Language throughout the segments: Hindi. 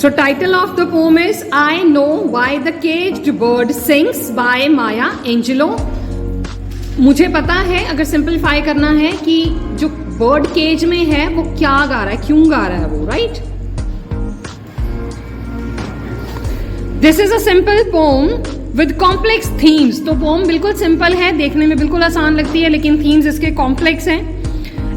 So title of the poem is I Know Why the Caged Bird Sings by Maya Angelou. मुझे पता है, अगर सिंपलीफाई करना है, कि जो बर्ड केज में है वो क्या गा रहा है, क्यों गा रहा है वो, right? This is a simple poem with complex themes. तो पोम बिल्कुल सिंपल है, देखने में बिल्कुल आसान लगती है, लेकिन थीम्स इसके कॉम्प्लेक्स हैं.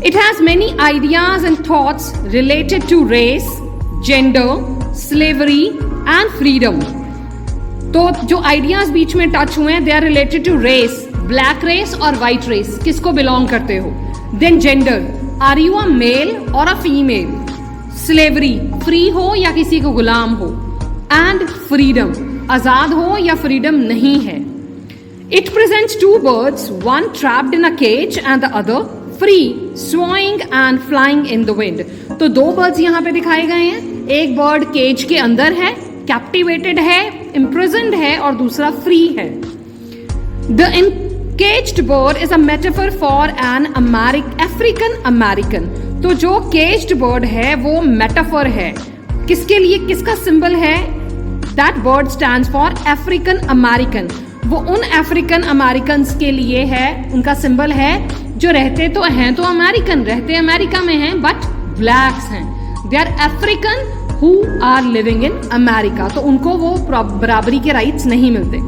It has many ideas and thoughts related to race, gender, slavery and freedom. तो जो आइडियाज बीच में टच हुए हैं, they are related to race, black race और व्हाइट रेस, किसको बिलोंग करते हो. Then gender, are you a male और अ फीमेल. स्लेवरी, फ्री हो या किसी को गुलाम हो. एंड फ्रीडम, आजाद हो या फ्रीडम नहीं है. It presents two birds, one trapped in a cage and the other free, soaring and flying in the wind. तो दो बर्ड्स यहाँ पे दिखाए गए हैं. एक बर्ड केज के अंदर है, कैप्टिवेटेड है, इम्प्रिजन्ड है, और दूसरा फ्री है. The encaged bird is a metaphor for an African American. तो जो caged bird है वो metaphor है. किसके लिए, किसका symbol है? That bird stands for African American. वो उन African Americans के लिए है, उनका symbol है जो रहते तो हैं तो अमेरिकन, रहते अमेरिका में हैं, but blacks हैं. They are African who are living in America. तो उनको वो बराबरी के rights नहीं मिलते.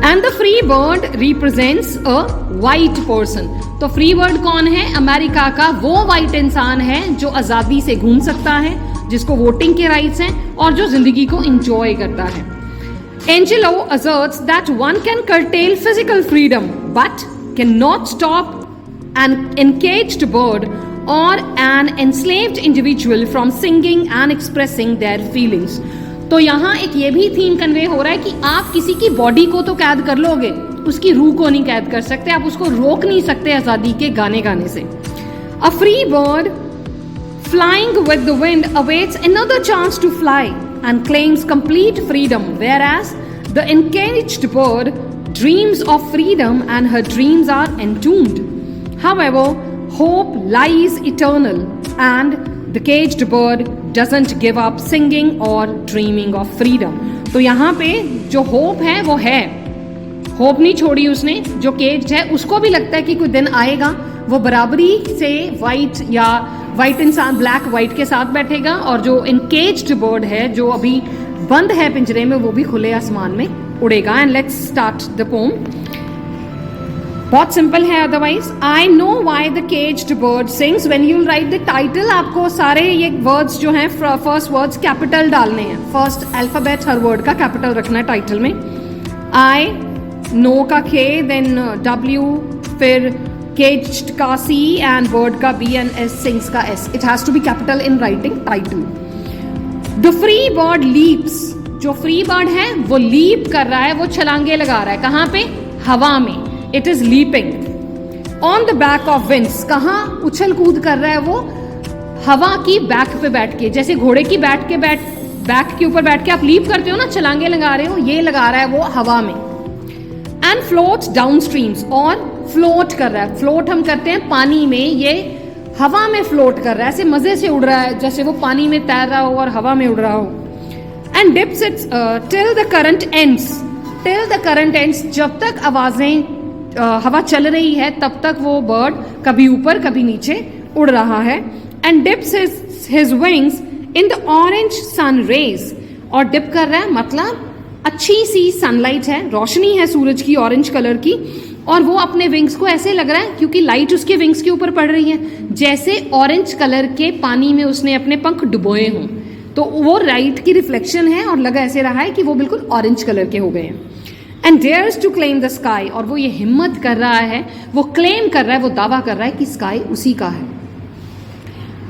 And the free bird represents a white person. तो free bird कौन है? अमेरिका का वो white इंसान है जो आज़ादी से घूम सकता है, जिसको वोटिंग के राइट्स हैं और जो जिंदगी को enjoy करता है. Angelou asserts that one can curtail physical freedom but cannot stop an encaged bird or an enslaved individual from singing and expressing their feelings. तो यहाँ एक ये भी थीम कन्वे हो रहा है कि आप किसी की बॉडी को तो कैद कर लोगे, उसकी रूह को नहीं कैद कर सकते, आप उसको रोक नहीं सकते आजादी के गाने गाने से. A free bird flying with the wind awaits another chance to fly and claims complete freedom, whereas the encaged bird dreams of freedom and her dreams are entombed. However, hope lies eternal and the caged bird doesn't give up singing or dreaming of freedom. तो यहाँ पे जो होप है वो है, होप नहीं छोड़ी उसने. जो केज है उसको भी लगता है कि कोई दिन आएगा वो बराबरी से वाइट इंसान ब्लैक वाइट के साथ बैठेगा, और जो इनकेज्ड बर्ड है जो अभी बंद है पिंजरे में वो भी खुले आसमान में उड़ेगा. And let's start the pome. बहुत सिंपल है otherwise. I know why the caged bird sings. When you right the title, आपको सारे ये वर्ड्स जो हैं, फर्स्ट वर्ड्स कैपिटल डालने हैं. फर्स्ट अल्फाबेट हर वर्ड का कैपिटल रखना है टाइटल में. आई नो का के, देन डब्ल्यू, फिर केज्ड का सी, एंड बर्ड का बी, एंड एस, सिंग्स का S. It has to be capital in writing title. The free bird leaps. जो फ्री बर्ड है वो लीप कर रहा है, वो छलांगे लगा रहा है. कहाँ पे? हवा में. It is leaping on the back of winds. कहाँ उछल कूद कर रहा है वो? हवा की बैक पे बैठ के. जैसे घोड़े की बैक के ऊपर बैठ के आप लीप करते हो ना, छलांगे लगा रहे हो, ये लगा रहा है वो हवा में. And floats downstreams. और फ्लोट कर रहा है. फ्लोट हम करते हैं पानी में, ये हवा में फ्लोट कर रहा है, ऐसे मजे से उड़ रहा है जैसे वो पानी में तैर रहा हो और हवा में उड़ रहा हो. And dips it till the current ends. Till the current ends. जब तक आवाजें हवा चल रही है तब तक वो बर्ड कभी ऊपर कभी नीचे उड़ रहा है. And dips his wings in the orange sun rays. और डिप कर रहा है मतलब अच्छी सी सनलाइट है, रोशनी है सूरज की ऑरेंज कलर की, और वो अपने विंग्स को ऐसे लग रहा है, क्योंकि लाइट उसके विंग्स के ऊपर पड़ रही है, जैसे ऑरेंज कलर के पानी में उसने अपने पंख डुबोए हों. तो वो लाइट की रिफ्लेक्शन है और लगा ऐसे रहा है कि वो बिल्कुल ऑरेंज कलर के हो गए हैं. And dares to claim the sky. और वो ये हिम्मत कर रहा है, वो क्लेम कर रहा है, वो दावा कर रहा है कि स्काई उसी का है.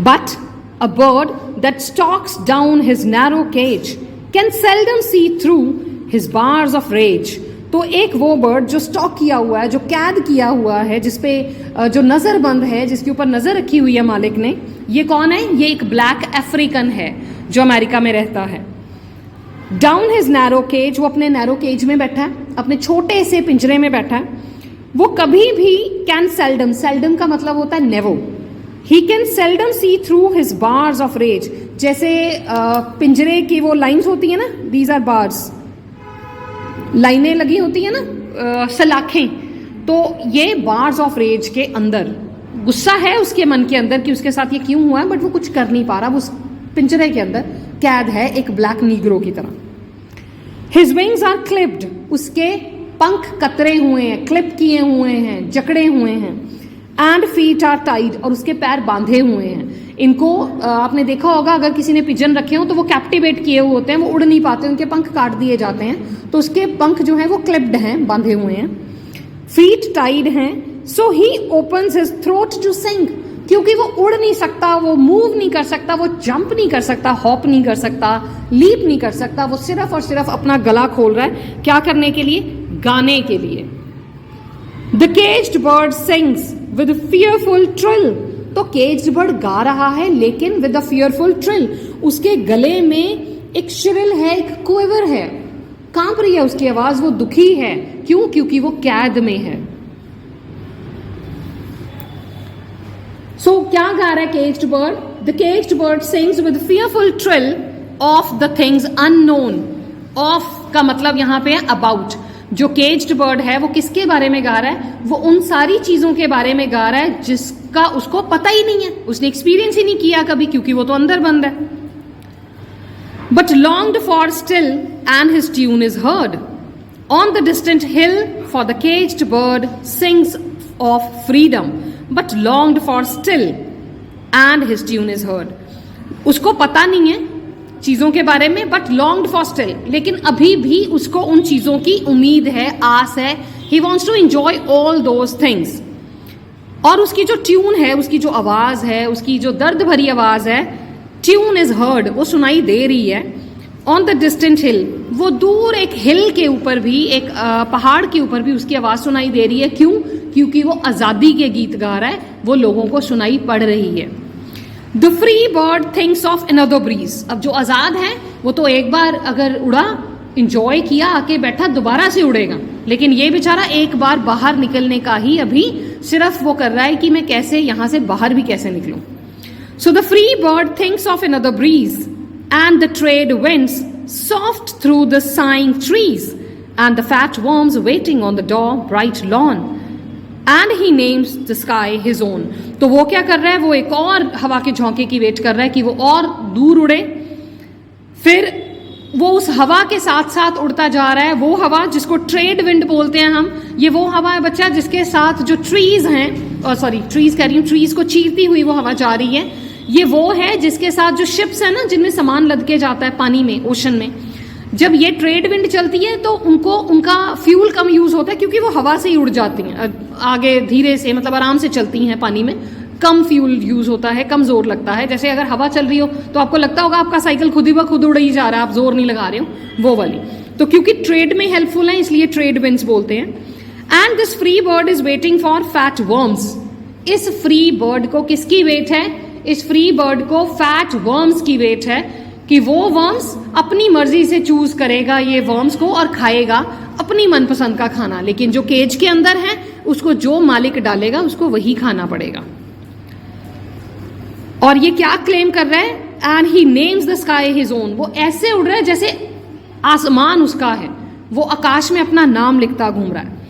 But a bird that stalks down his narrow cage can seldom see through his bars of rage. तो एक वो बर्ड जो स्टॉक किया हुआ है, जो कैद किया हुआ है, जिसपे जो नजर बंद है, जिसके ऊपर नजर रखी हुई है मालिक ने, ये कौन है? ये एक ब्लैक अफ्रीकन है जो अमेरिका में रहता है. Down his narrow cage. वो अपने नैरो केज में बैठा है, अपने छोटे से पिंजरे में बैठा है. वो कभी भी कैन सेल्डम का मतलब होता है never. He can seldom see through his bars of rage. जैसे पिंजरे की वो लाइंस होती है ना, दीज आर बार्स, लाइनें लगी होती है ना, सलाखें, तो ये बार्स ऑफ रेज के अंदर गुस्सा है उसके मन के अंदर कि उसके साथ ये क्यों हुआ है, बट वो कुछ कर नहीं पा रहा, वो पिंजरे के अंदर कैद है एक ब्लैक नीग्रो की तरह। हिज विंग्स आर क्लिप्ड, उसके पंख कतरे हुए हैं, क्लिप किए हुए हैं, जकड़े हुए हैं। एंड फीट आर टाइड, और उसके पैर बांधे हुए हैं। इनको आपने देखा होगा, अगर किसी ने पिजन रखे हो तो वो कैप्टिवेट किए हुए होते हैं, वो उड़ नहीं पाते, उनके पंख काट दिए जाते हैं, तो उसके पंख जो हैं वो क्लिप्ड हैं, बांधे हुए हैं। फीट टाइड हैं, so he opens his throat to sing, क्योंकि वो उड़ नहीं सकता, वो मूव नहीं कर सकता, वो जंप नहीं कर सकता, हॉप नहीं कर सकता, लीप नहीं कर सकता, वो सिर्फ और सिर्फ अपना गला खोल रहा है, क्या करने के लिए? गाने के लिए। The caged bird sings with fearful trill, तो केज्ड बर्ड गा रहा है लेकिन विद अ फियरफुल ट्रिल, उसके गले में एक श्रिल है, एक क्विवर है, कांप रही है उसकी आवाज, वो दुखी है। क्यों? क्योंकि वो कैद में है। क्या गा रहा है caged bird? The caged bird sings with fearful trill of the things unknown. Of का मतलब यहां पे है अबाउट। जो केज्ड बर्ड है वो किसके बारे में गा रहा है? वो उन सारी चीजों के बारे में गा रहा है जिसका उसको पता ही नहीं है, उसने एक्सपीरियंस ही नहीं किया कभी, क्योंकि वो तो अंदर बंद है। But longed for still and his tune is heard on the distant hill, for the caged bird sings of freedom but longed for still and his tune is heard. उसको पता नहीं है चीजों के बारे में, बट लॉन्ग्ड फॉर स्टिल, लेकिन अभी भी उसको उन चीजों की उम्मीद है, आस है। He wants to enjoy all those things. और उसकी जो ट्यून है, उसकी जो आवाज है, उसकी जो दर्द भरी आवाज है, ट्यून इज हर्ड, वो सुनाई दे रही है। ऑन द डिस्टेंट हिल, वो दूर एक हिल के ऊपर भी, एक पहाड़ के ऊपर भी उसकी आवाज सुनाई दे रही है। क्यों? क्योंकि वो आजादी के गीत गा रहा है, वो लोगों को सुनाई पड़ रही है। The free bird thinks of another breeze. अब जो आजाद है वो तो एक बार अगर उड़ा, इंजॉय किया, आके बैठा, दोबारा से उड़ेगा, लेकिन ये बेचारा एक बार बाहर निकलने का ही अभी सिर्फ वो कर रहा है कि मैं कैसे यहां से बाहर भी कैसे निकलूं। So the free bird thinks of another breeze and the trade winds soft through the sighing trees and the fat worms waiting on the door bright lawn and he names the sky his own। तो वो क्या कर रहा है? वो एक और हवा के झोंके की वेट कर रहा है कि वो और दूर उड़े। फिर वो उस हवा के साथ साथ उड़ता जा रहा है, वो हवा जिसको ट्रेड विंड बोलते हैं हम। ये वो हवा है बच्चा जिसके साथ जो ट्रीज हैं, सॉरी ट्रीज कह रही हूँ, ट्रीज को चीरती हुई वो हवा जा रही है। ये वो है जिसके साथ जो शिप्स है ना, जिनमें सामान लद के जाता है पानी में, ओशन में, जब ये ट्रेड विंड चलती है तो उनका फ्यूल कम यूज होता है, क्योंकि वो हवा से ही उड़ जाती हैं आगे, धीरे से, मतलब आराम से चलती हैं पानी में, कम फ्यूल यूज होता है, कम जोर लगता है। जैसे अगर हवा चल रही हो तो आपको लगता होगा आपका साइकिल खुद ही ब खुद उड़ ही जा रहा है, आप जोर नहीं लगा रहे हो, वो वाली। तो क्योंकि ट्रेड में हेल्पफुल है इसलिए ट्रेड विंड्स बोलते हैं। And this free bird is waiting for fat worms. इस फ्री बर्ड को किसकी वेट है? इस फ्री बर्ड को फैट वर्म्स की वेट है, कि वो वर्म्स अपनी मर्जी से चूज करेगा ये वर्म्स को और खाएगा अपनी मनपसंद का खाना, लेकिन जो केज के अंदर है उसको जो मालिक डालेगा उसको वही खाना पड़ेगा। और ये क्या क्लेम कर रहा है? And he names the sky his own. वो ऐसे उड़ रहा है जैसे आसमान उसका है, वो आकाश में अपना नाम लिखता घूम रहा है।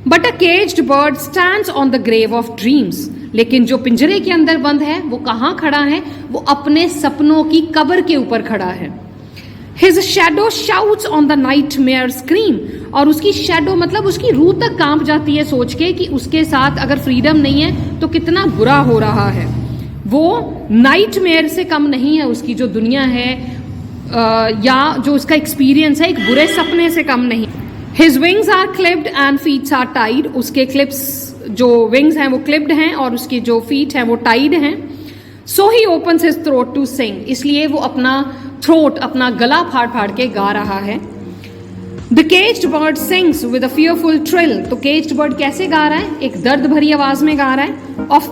But a caged bird stands on the grave of dreams. लेकिन जो पिंजरे के अंदर बंद है वो कहाँ खड़ा है? वो अपने सपनों की कब्र के ऊपर खड़ा है। His shadow shouts on the nightmare scream. और उसकी शैडो मतलब उसकी रूह तक कांप जाती है सोच के कि उसके साथ अगर फ्रीडम नहीं है तो कितना बुरा हो रहा है। वो नाइटमेयर से कम नहीं है, उसकी जो दुनिया है या जो उसका एक्सपीरियंस है एक बुरे सपने से कम नहीं। His wings are clipped and feets are tied. उसके क्लिप्स जो विंग्स हैं वो क्लिप्ड हैं और उसकी जो फीट हैं वो टाइड हैं। So he opens his throat to sing. इसलिए वो अपना थ्रोट, अपना गला फाड़ फाड़ के गा रहा है। The caged bird sings with a fearful trill. तो केज्ड बर्ड कैसे गा रहा है? एक दर्द भरी आवाज में गा रहा है। Of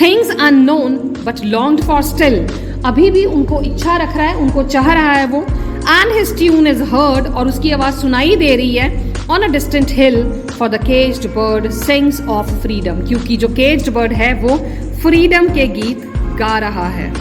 things unknown but longed for still. अभी भी उनको इच्छा रख रहा है, उनको चाह रहा है वो। And his tune is heard. और उसकी आवाज सुनाई दे रही है। On a distant hill for the caged bird sings of freedom. क्योंकि जो केज्ड बर्ड है वो फ्रीडम के गीत गा रहा है।